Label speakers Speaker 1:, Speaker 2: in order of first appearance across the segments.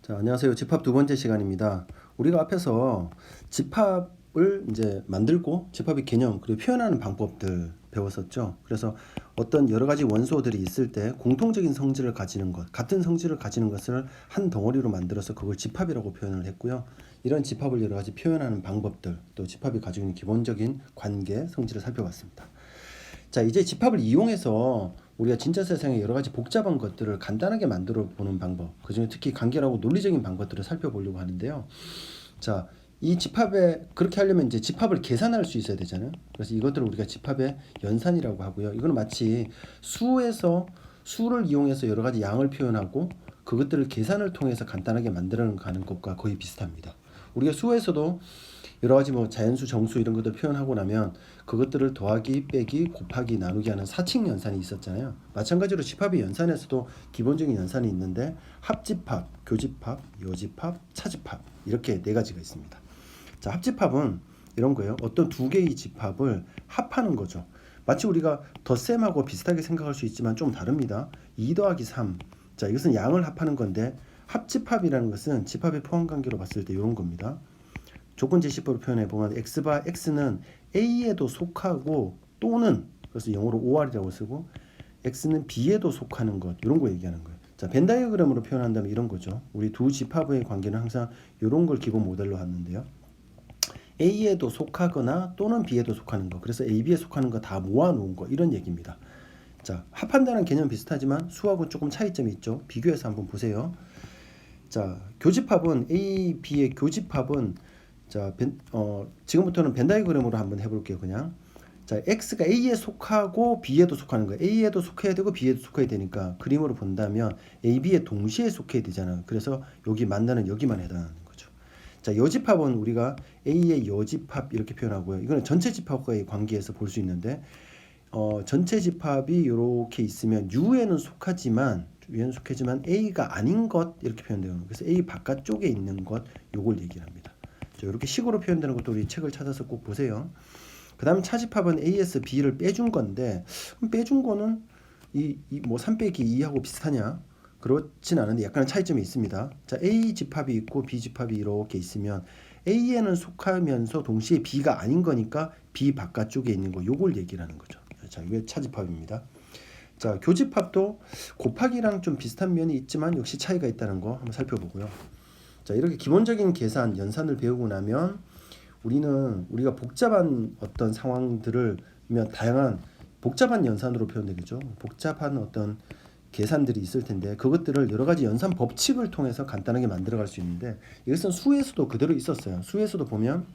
Speaker 1: 자, 안녕하세요. 집합 두 번째 시간입니다. 우리가 앞에서 집합을 이제 만들고 집합의 개념 그리고 표현하는 방법들 배웠었죠. 그래서 어떤 여러 가지 원소들이 있을 때 공통적인 성질을 가지는 것, 같은 성질을 가지는 것을 한 덩어리로 만들어서 그걸 집합이라고 표현을 했고요. 이런 집합을 여러 가지 표현하는 방법들, 또 집합이 가지고 있는 기본적인 관계, 성질을 살펴봤습니다. 자, 이제 집합을 이용해서 우리가 진짜 세상에 여러 가지 복잡한 것들을 간단하게 만들어 보는 방법, 그중에 특히 간결하고 논리적인 방법들을 살펴보려고 하는데요. 자, 이 집합에 그렇게 하려면 이제 집합을 계산할 수 있어야 되잖아요. 그래서 이것들을 우리가 집합의 연산이라고 하고요. 이거는 마치 수에서 수를 이용해서 여러 가지 양을 표현하고 그것들을 계산을 통해서 간단하게 만들어 가는 것과 거의 비슷합니다. 우리가 수에서도 여러 가지 뭐 자연수, 정수 이런 것들 표현하고 나면 그것들을 더하기, 빼기, 곱하기, 나누기 하는 사칙 연산이 있었잖아요. 마찬가지로 집합의 연산에서도 기본적인 연산이 있는데 합집합, 교집합, 여집합, 차집합 이렇게 네 가지가 있습니다. 자, 합집합은 이런 거예요. 어떤 두 개의 집합을 합하는 거죠. 마치 우리가 덧셈하고 비슷하게 생각할 수 있지만 좀 다릅니다. 2 더하기 3. 자, 이것은 양을 합하는 건데 합집합이라는 것은 집합의 포함관계로 봤을 때 이런 겁니다. 조건제시법으로 표현해 보면 x바 x는 a에도 속하고 또는 그래서 영어로 or이라고 쓰고 x는 b에도 속하는 것 이런 거 얘기하는 거예요. 자, 벤 다이어그램으로 표현한다면 이런 거죠. 우리 두 집합의 관계는 항상 이런 걸 기본 모델로 하는데요. a에도 속하거나 또는 b에도 속하는 거. 그래서 a, b에 속하는 거 다 모아놓은 거 이런 얘기입니다. 자, 합한다는 개념 비슷하지만 수하고 조금 차이점이 있죠. 비교해서 한번 보세요. 자, 교집합은 a, b의 교집합은 자, 지금부터는 벤 다이어그램으로 한번 해볼게요. 그냥 자, x가 a에 속하고 b에도 속하는 거예요. a에도 속해야 되고 b에도 속해야 되니까 그림으로 본다면 a, b에 동시에 속해야 되잖아요. 그래서 여기 만나는 여기만 해당하는 거죠. 자, 여집합은 우리가 a의 여집합 이렇게 표현하고요. 이거는 전체 집합과의 관계에서 볼 수 있는데 전체 집합이 이렇게 있으면 u에는 속하지만 a가 아닌 것 이렇게 표현돼요. 그래서 a 바깥쪽에 있는 것 요걸 얘기를 합니다. 이렇게 식으로 표현되는 것도 우리 책을 찾아서 꼭 보세요. 그 다음 차집합은 AS, B를 빼준 건데 빼준 거는 뭐 3 빼기 2하고 비슷하냐? 그렇진 않은데 약간의 차이점이 있습니다. 자, A 집합이 있고 B 집합이 이렇게 있으면 A에는 속하면서 동시에 B가 아닌 거니까 B 바깥쪽에 있는 거 요걸 얘기를 하는 거죠. 자, 이게 차집합입니다. 자, 교집합도 곱하기랑 좀 비슷한 면이 있지만 역시 차이가 있다는 거 한번 살펴보고요. 자, 이렇게 기본적인 계산, 연산을 배우고 나면 우리가 복잡한 어떤 상황들을 다양한 복잡한 연산으로 표현되겠죠. 복잡한 어떤 계산들이 있을 텐데 그것들을 여러 가지 연산 법칙을 통해서 간단하게 만들어갈 수 있는데 이것은 수에서도 그대로 있었어요. 수에서도 보면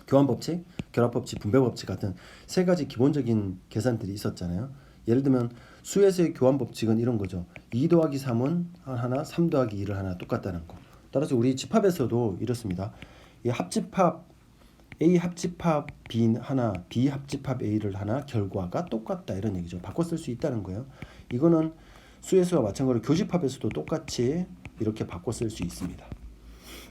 Speaker 1: 교환법칙, 결합법칙, 분배법칙 같은 세 가지 기본적인 계산들이 있었잖아요. 예를 들면 수에서의 교환법칙은 이런 거죠. 2 더하기 3은 하나, 3 더하기 2를 하나 똑같다는 거. 따라서 우리 집합에서도 이렇습니다. 이 합집합 A 합집합 B 하나, B 합집합 A를 하나 결과가 똑같다 이런 얘기죠. 바꿔 쓸 수 있다는 거예요. 이거는 수에서와 마찬가지로 교집합에서도 똑같이 이렇게 바꿔 쓸 수 있습니다.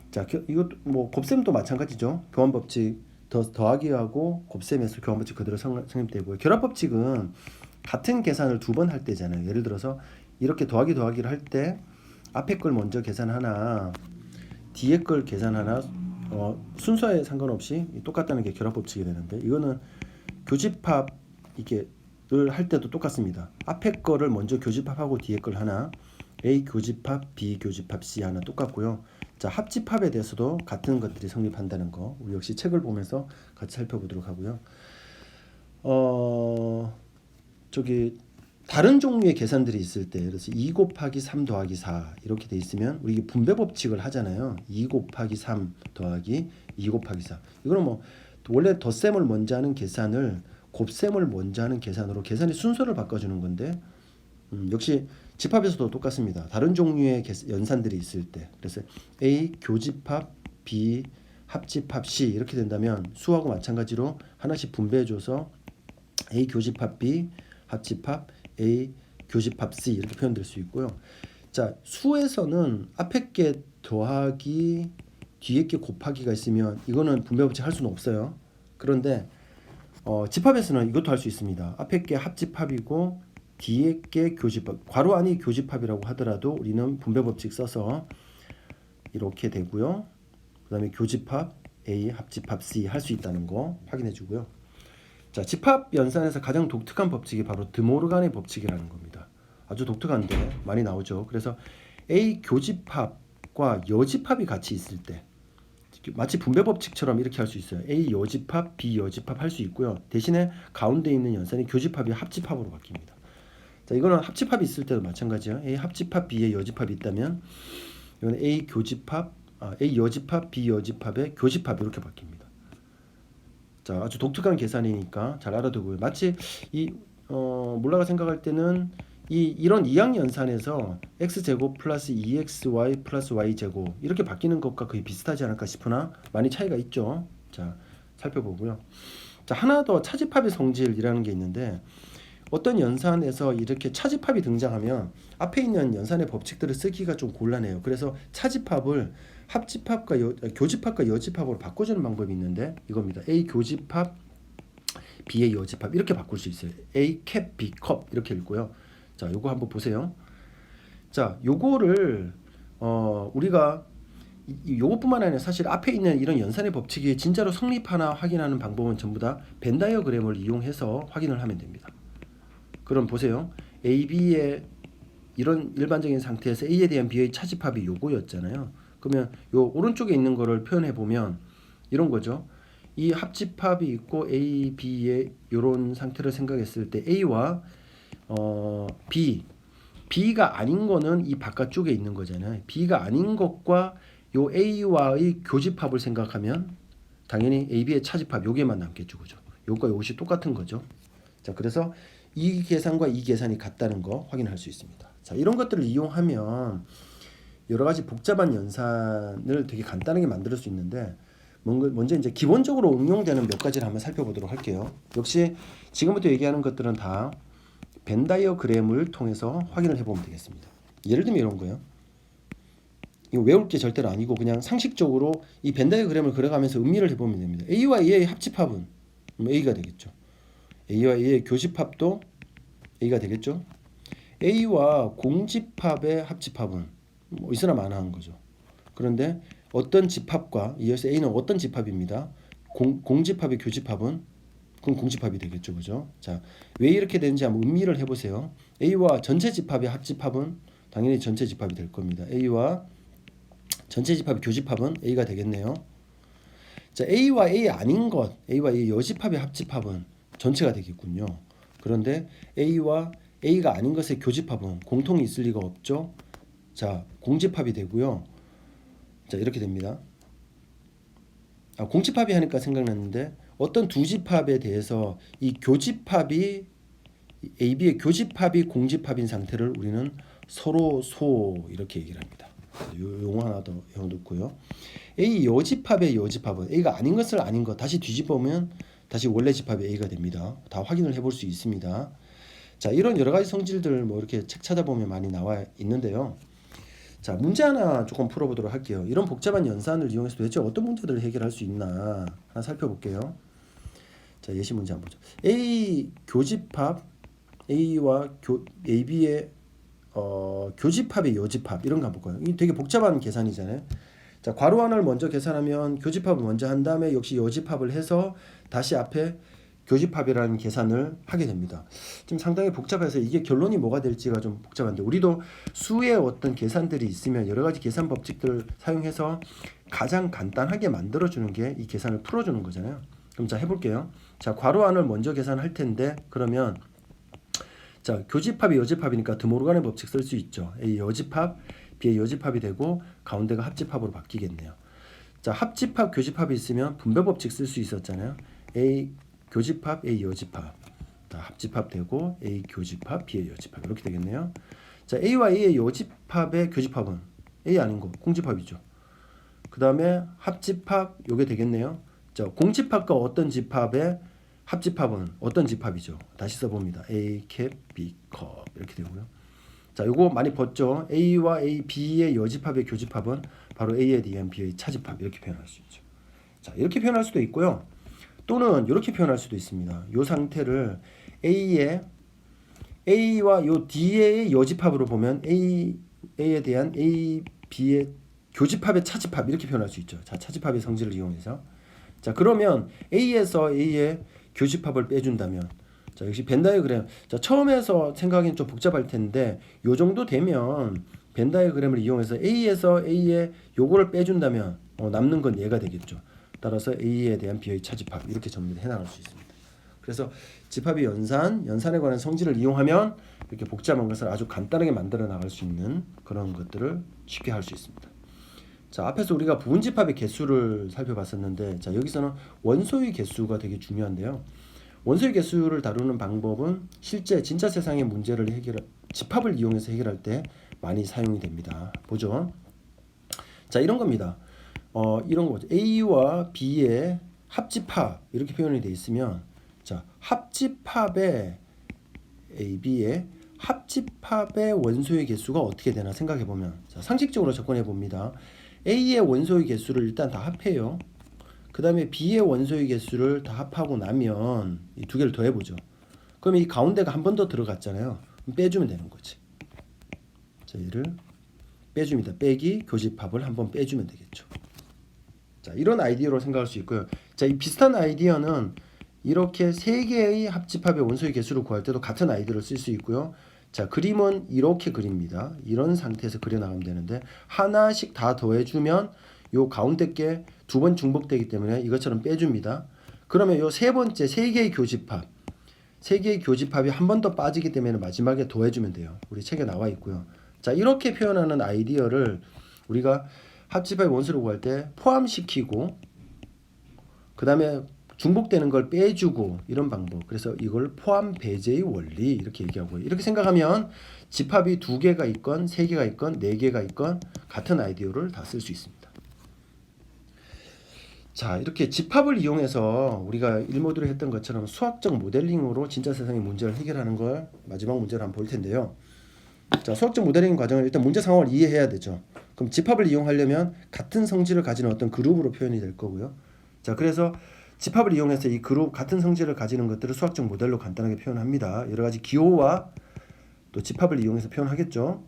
Speaker 1: 자, 이것 뭐 곱셈도 마찬가지죠. 교환법칙 더하기하고 곱셈에서 교환법칙 그대로 성립되고요. 결합법칙은 같은 계산을 두 번 할 때잖아요. 예를 들어서 이렇게 더하기를 할 때 앞에 걸 먼저 계산하나 뒤에 걸 계산하나 순서에 상관없이 똑같다는 게 결합법칙이 되는데 이거는 교집합 이게를 할 때도 똑같습니다. 앞에 거를 먼저 교집합하고 뒤에 걸 하나 A 교집합, B 교집합, C 하나 똑같고요. 자, 합집합에 대해서도 같은 것들이 성립한다는 거 우리 역시 책을 보면서 같이 살펴보도록 하고요. 저기 다른 종류의 계산들이 있을 때 그래서 2 곱하기 3 더하기 4 이렇게 돼 있으면 우리 분배 법칙을 하잖아요. 2 곱하기 3 더하기 2 곱하기 4 이거는 뭐 원래 덧셈을 먼저 하는 계산을 곱셈을 먼저 하는 계산으로 계산의 순서를 바꿔주는 건데 역시 집합에서도 똑같습니다. 다른 종류의 연산들이 있을 때 그래서 A 교집합, B 합집합, C 이렇게 된다면 수하고 마찬가지로 하나씩 분배해줘서 A 교집합, B 합집합, A 교집합 C 이렇게 표현될 수 있고요. 자, 수에서는 앞에 게 더하기 뒤에 게 곱하기가 있으면 이거는 분배법칙 할 수는 없어요. 그런데 집합에서는 이것도 할 수 있습니다. 앞에 게 합집합이고 뒤에 게 교집합, 괄호 안이 교집합이라고 하더라도 우리는 분배법칙 써서 이렇게 되고요. 그 다음에 교집합 A, 합집합 C 할 수 있다는 거 확인해 주고요. 자, 집합 연산에서 가장 독특한 법칙이 바로 드모르간의 법칙이라는 겁니다. 아주 독특한데 많이 나오죠. 그래서 A 교집합과 여집합이 같이 있을 때 마치 분배 법칙처럼 이렇게 할 수 있어요. A 여집합, B 여집합 할 수 있고요. 대신에 가운데 있는 연산이 교집합이 합집합으로 바뀝니다. 자, 이거는 합집합이 있을 때도 마찬가지예요. A 합집합, B의 여집합이 있다면 이거는 A 교집합, A 여집합, B 여집합의 교집합 이렇게 바뀝니다. 자, 아주 독특한 계산이니까 잘 알아두고요. 마치 몰라가 생각할 때는 이런 이항연산에서 x제곱 플러스 2xy 플러스 y제곱 이렇게 바뀌는 것과 거의 비슷하지 않을까 싶으나 많이 차이가 있죠. 자, 살펴보고요. 자, 하나 더 차집합의 성질이라는 게 있는데 어떤 연산에서 이렇게 차집합이 등장하면 앞에 있는 연산의 법칙들을 쓰기가 좀 곤란해요. 그래서 차집합을 합집합과 교집합과 여집합으로 바꿔주는 방법이 있는데 이겁니다. A 교집합, B의 여집합 이렇게 바꿀 수 있어요. A 캡, B 컵 이렇게 읽고요. 자, 요거 한번 보세요. 자, 요거를 우리가 요것뿐만 아니라 사실 앞에 있는 이런 연산의 법칙이 진짜로 성립하나 확인하는 방법은 전부 다 벤 다이어그램을 이용해서 확인을 하면 됩니다. 그럼 보세요. A, B의 이런 일반적인 상태에서 A에 대한 B의 차집합이 요거였잖아요. 그러면 요 오른쪽에 있는 거를 표현해 보면 이런 거죠. 이 합집합이 있고 A, B의 이런 상태를 생각했을 때 A와 B가 아닌 거는 이 바깥쪽에 있는 거잖아요. B가 아닌 것과 요 A와의 교집합을 생각하면 당연히 A, B의 차집합 요게만 남겠죠, 그죠? 요거가 요것이 똑같은 거죠. 자, 그래서 이 계산과 이 계산이 같다는 거 확인할 수 있습니다. 자, 이런 것들을 이용하면 여러 가지 복잡한 연산을 되게 간단하게 만들 수 있는데 먼저 이제 기본적으로 응용되는 몇 가지를 한번 살펴보도록 할게요. 역시 지금부터 얘기하는 것들은 다 벤 다이어그램을 통해서 확인을 해보면 되겠습니다. 예를 들면 이런 거예요. 이거 외울 게 절대로 아니고 그냥 상식적으로 이 벤 다이어그램을 그려가면서 음미를 해보면 됩니다. A와 A의 합집합은 A가 되겠죠. A와 A의 교집합도 A가 되겠죠. A와 공집합의 합집합은 있으나 마나한 거죠. 그런데 어떤 집합과 이어서 A는 어떤 집합입니다. 공집합의 교집합은 그럼 공집합이 되겠죠, 그죠? 자, 왜 이렇게 되는지 한번 음미를 해보세요. A와 전체 집합의 합집합은 당연히 전체 집합이 될 겁니다. A와 전체 집합의 교집합은 A가 되겠네요. 자, A와 A 아닌 것, A와 A 여집합의 합집합은 전체가 되겠군요. 그런데 A와 A가 아닌 것의 교집합은 공통이 있을 리가 없죠. 자, 공집합이 되고요. 자, 이렇게 됩니다. 공집합이 하니까 생각났는데 어떤 두 집합에 대해서 이 교집합이 AB의 교집합이 공집합인 상태를 우리는 서로 소 이렇게 얘기를 합니다. 용어 하나 더 넣고요. A 여집합의 여집합은 A가 아닌 것을 아닌 것 다시 뒤집으면 다시 원래 집합이 A가 됩니다. 다 확인을 해볼 수 있습니다. 자, 이런 여러 가지 성질들 뭐 이렇게 책 찾아보면 많이 나와 있는데요. 자, 문제 하나 조금 풀어보도록 할게요. 이런 복잡한 연산을 이용해서 도대체 어떤 문제들을 해결할 수 있나 하나 살펴볼게요. 자, 예시 문제 한번 보죠. A 교집합 A와 AB의 교집합의 여집합 이런 거 한번 볼까요? 이 되게 복잡한 계산이잖아요. 자, 괄호 하나를 먼저 계산하면 교집합을 먼저 한 다음에 역시 여집합을 해서 다시 앞에 교집합이라는 계산을 하게 됩니다. 지금 상당히 복잡해서 이게 결론이 뭐가 될지가 좀 복잡한데 우리도 수의 어떤 계산들이 있으면 여러 가지 계산 법칙들을 사용해서 가장 간단하게 만들어주는 게 이 계산을 풀어주는 거잖아요. 그럼 자, 해볼게요. 자, 괄호 안을 먼저 계산할 텐데 그러면 자, 교집합이 여집합이니까 드모르간의 법칙 쓸 수 있죠. A 여집합, B의 여집합이 되고 가운데가 합집합으로 바뀌겠네요. 자, 합집합, 교집합이 있으면 분배 법칙 쓸 수 있었잖아요. A 교집합, A 여집합. 자, 합집합 되고 A 교집합, B의 여집합 이렇게 되겠네요. 자, A와 A의 여집합의 교집합은 A 아닌 거 공집합이죠. 그 다음에 합집합 요게 되겠네요. 자, 공집합과 어떤 집합의 합집합은 어떤 집합이죠? 다시 써봅니다. A 캡, B 컵 이렇게 되고요. 자, 요거 많이 봤죠? A와 A, B의 여집합의 교집합은 바로 A에 대한 B의 차집합 이렇게 표현할 수 있죠. 자, 이렇게 표현할 수도 있고요. 또는 이렇게 표현할 수도 있습니다. 요 상태를 A와 요 D의 여집합으로 보면 A에 대한 A, B의 교집합의 차집합 이렇게 표현할 수 있죠. 자, 차집합의 성질을 이용해서. 자, 그러면 A에서 A의 교집합을 빼준다면, 자, 역시 벤 다이어그램. 자, 처음에서 생각하기는 좀 복잡할 텐데 요 정도 되면 벤 다이어그램을 이용해서 A에서 A의 요거를 빼준다면 남는 건 얘가 되겠죠. 따라서 A에 대한 B의 차집합 이렇게 정리해 나갈 수 있습니다. 그래서 집합의 연산에 관한 성질을 이용하면 이렇게 복잡한 것을 아주 간단하게 만들어 나갈 수 있는 그런 것들을 쉽게 할 수 있습니다. 자, 앞에서 우리가 부분집합의 개수를 살펴봤었는데, 자, 여기서는 원소의 개수가 되게 중요한데요. 원소의 개수를 다루는 방법은 실제 진짜 세상의 문제를 집합을 이용해서 해결할 때 많이 사용이 됩니다. 보죠. 자, 이런 겁니다. 이런 거죠. A와 B의 합집합 이렇게 표현이 되어 있으면, 자, 합집합의 A, B의 합집합의 원소의 개수가 어떻게 되나 생각해 보면, 자, 상식적으로 접근해 봅니다. A의 원소의 개수를 일단 다 합해요. 그 다음에 B의 원소의 개수를 다 합하고 나면 이 두 개를 더해 보죠. 그럼 이 가운데가 한 번 더 들어갔잖아요. 빼주면 되는 거지. 자, 얘를 빼줍니다. 빼기 교집합을 한번 빼주면 되겠죠. 자, 이런 아이디어로 생각할 수 있고요. 자, 이 비슷한 아이디어는 이렇게 세 개의 합집합의 원소의 개수를 구할 때도 같은 아이디어를 쓸 수 있고요. 자, 그림은 이렇게 그립니다. 이런 상태에서 그려 나가면 되는데 하나씩 다 더해주면 요 가운데 게 두 번 중복되기 때문에 이것처럼 빼줍니다. 그러면 요 세 번째 세 개의 교집합이 한 번 더 빠지기 때문에 마지막에 더해주면 돼요. 우리 책에 나와 있고요. 자, 이렇게 표현하는 아이디어를 우리가 합집합의 원소를 구할 때 포함시키고 그 다음에 중복되는 걸 빼주고 이런 방법. 그래서 이걸 포함 배제의 원리 이렇게 얘기하고요. 이렇게 생각하면 집합이 두 개가 있건 세 개가 있건 네 개가 있건 같은 아이디어를 다 쓸 수 있습니다. 자, 이렇게 집합을 이용해서 우리가 일모드로 했던 것처럼 수학적 모델링으로 진짜 세상의 문제를 해결하는 걸 마지막 문제로 한번 볼 텐데요. 자, 수학적 모델링 과정을 일단 문제 상황을 이해해야 되죠. 그럼 집합을 이용하려면 같은 성질을 가지는 어떤 그룹으로 표현이 될 거고요. 자, 그래서 집합을 이용해서 이 그룹 같은 성질을 가지는 것들을 수학적 모델로 간단하게 표현합니다. 여러 가지 기호와 또 집합을 이용해서 표현하겠죠.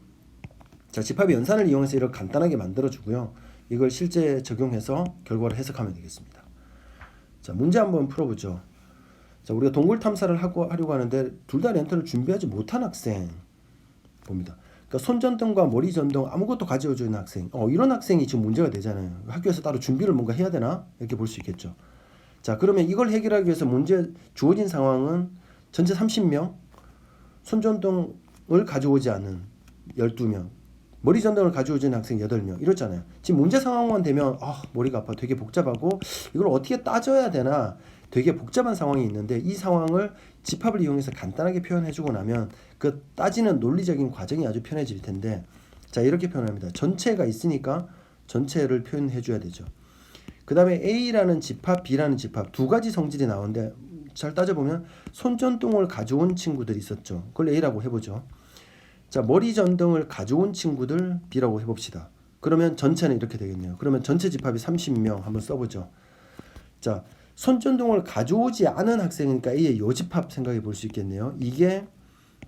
Speaker 1: 자, 집합의 연산을 이용해서 이렇게 간단하게 만들어 주고요. 이걸 실제 적용해서 결과를 해석하면 되겠습니다. 자, 문제 한번 풀어보죠. 자, 우리가 동굴 탐사를 하려고 하는데 둘 다 랜턴을 준비하지 못한 학생 봅니다. 그러니까 손전등과 머리전등 아무것도 가져오지 않은 학생. 이런 학생이 지금 문제가 되잖아요. 학교에서 따로 준비를 뭔가 해야 되나? 이렇게 볼 수 있겠죠. 자, 그러면 이걸 해결하기 위해서 문제 주어진 상황은 전체 30명, 손전등을 가져오지 않은 12명, 머리전등을 가져오지 않은 학생 8명 이렇잖아요. 지금 문제 상황만 되면 머리가 아파 되게 복잡하고 이걸 어떻게 따져야 되나 되게 복잡한 상황이 있는데 이 상황을 집합을 이용해서 간단하게 표현해주고 나면 그 따지는 논리적인 과정이 아주 편해질 텐데, 자, 이렇게 표현합니다. 전체가 있으니까 전체를 표현해줘야 되죠. 그 다음에 A라는 집합, B라는 집합 두 가지 성질이 나오는데 잘 따져보면 손전등을 가져온 친구들이 있었죠. 그걸 A라고 해보죠. 자, 머리전등을 가져온 친구들 B라고 해봅시다. 그러면 전체는 이렇게 되겠네요. 그러면 전체 집합이 30명 한번 써보죠. 자, 손전등을 가져오지 않은 학생이니까 A의 요집합 생각해 볼 수 있겠네요. 이게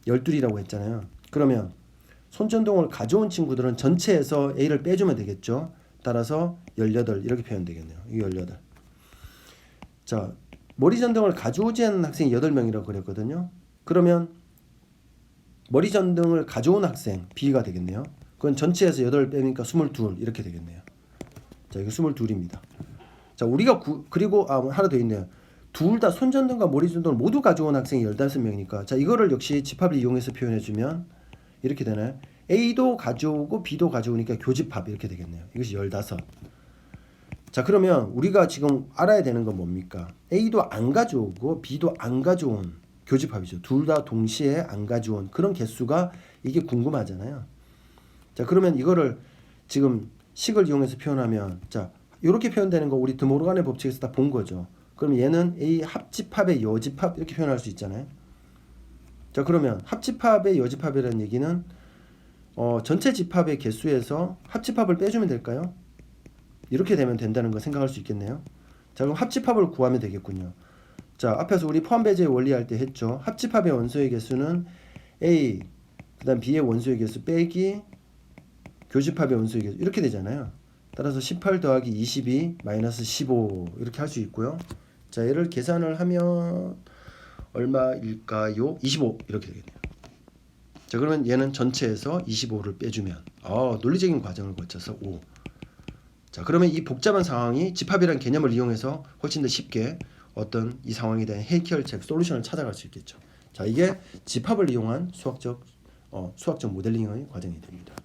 Speaker 1: 12이라고 했잖아요. 그러면 손전등을 가져온 친구들은 전체에서 A를 빼주면 되겠죠. 따라서 18 이렇게 표현되겠네요. 이 18. 자, 머리전등을 가져오지 않은 학생이 8명이라고 그랬거든요. 그러면 머리전등을 가져온 학생 B가 되겠네요. 그건 전체에서 8 빼니까 22 이렇게 되겠네요. 자, 이거 22입니다. 자, 우리가 그리고 하나 더 있네요. 둘 다 손전등과 머리전등을 모두 가져온 학생이 15명이니까 자, 이거를 역시 집합을 이용해서 표현해주면 이렇게 되나요? A도 가져오고 B도 가져오니까 교집합 이렇게 되겠네요. 이것이 15. 자, 그러면 우리가 지금 알아야 되는 건 뭡니까? A도 안 가져오고 B도 안 가져온 교집합이죠. 둘 다 동시에 안 가져온 그런 개수가 이게 궁금하잖아요. 자, 그러면 이거를 지금 식을 이용해서 표현하면 자, 이렇게 표현되는 거 우리 드모르간의 법칙에서 다 본 거죠. 그럼 얘는 A 합집합의 여집합 이렇게 표현할 수 있잖아요. 자, 그러면 합집합의 여집합이라는 얘기는 전체 집합의 개수에서 합집합을 빼주면 될까요? 이렇게 되면 된다는 거 생각할 수 있겠네요. 자, 그럼 합집합을 구하면 되겠군요. 자, 앞에서 우리 포함배제의 원리 할 때 했죠. 합집합의 원소의 개수는 A, 그 다음 B의 원소의 개수 빼기 교집합의 원소의 개수 이렇게 되잖아요. 따라서 18 더하기 22 마이너스 15 이렇게 할 수 있고요. 자, 얘를 계산을 하면 얼마일까요? 25 이렇게 되겠네요. 자, 그러면 얘는 전체에서 25를 빼주면 논리적인 과정을 거쳐서 5. 자, 그러면 이 복잡한 상황이 집합이라는 개념을 이용해서 훨씬 더 쉽게 어떤 이 상황에 대한 해결책, 솔루션을 찾아갈 수 있겠죠. 자, 이게 집합을 이용한 수학적 모델링의 과정이 됩니다.